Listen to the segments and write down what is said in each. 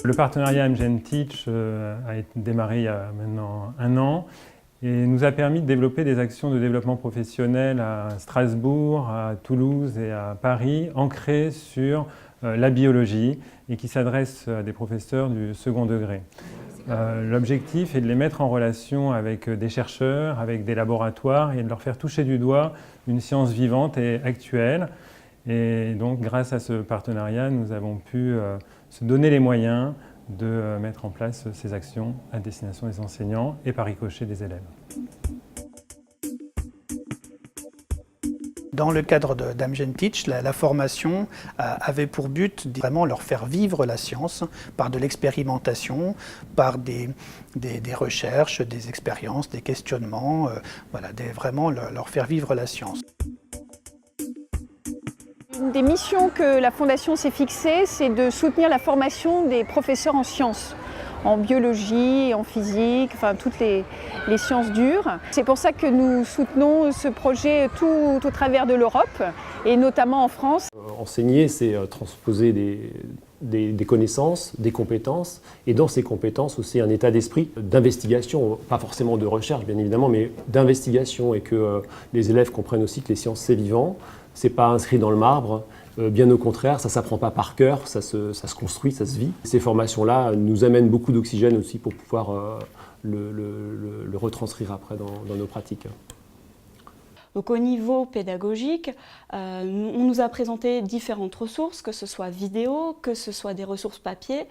Le partenariat MGN-Teach a été démarré il y a maintenant 1 an et nous a permis de développer des actions de développement professionnel à Strasbourg, à Toulouse et à Paris, ancrées sur la biologie et qui s'adressent à des professeurs du second degré. L'objectif est de les mettre en relation avec des chercheurs, avec des laboratoires et de leur faire toucher du doigt une science vivante et actuelle. Et donc, grâce à ce partenariat, nous avons pu se donner les moyens de mettre en place ces actions à destination des enseignants et par ricochet des élèves. Dans le cadre d'AmgenTeach, la formation avait pour but de vraiment leur faire vivre la science par de l'expérimentation, par des recherches, des expériences, des questionnements, voilà, vraiment leur faire vivre la science. Une des missions que la Fondation s'est fixée, c'est de soutenir la formation des professeurs en sciences, en biologie, en physique, enfin toutes les sciences dures. C'est pour ça que nous soutenons ce projet tout au travers de l'Europe et notamment en France. Enseigner, c'est transposer des connaissances, des compétences, et dans ces compétences aussi un état d'esprit d'investigation, pas forcément de recherche bien évidemment, mais d'investigation, et que les élèves comprennent aussi que les sciences c'est vivant, c'est pas inscrit dans le marbre, bien au contraire, ça s'apprend pas par cœur, ça se construit, ça se vit. Ces formations-là nous amènent beaucoup d'oxygène aussi pour pouvoir le retranscrire après dans nos pratiques. Donc au niveau pédagogique, on nous a présenté différentes ressources, que ce soit vidéo, que ce soit des ressources papier,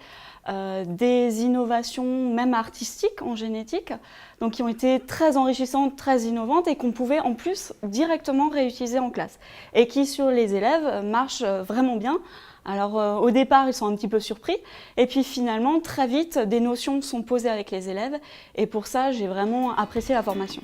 des innovations même artistiques en génétique, donc qui ont été très enrichissantes, très innovantes et qu'on pouvait en plus directement réutiliser en classe et qui sur les élèves marchent vraiment bien. Alors au départ ils sont un petit peu surpris et puis finalement très vite des notions sont posées avec les élèves et pour ça j'ai vraiment apprécié la formation.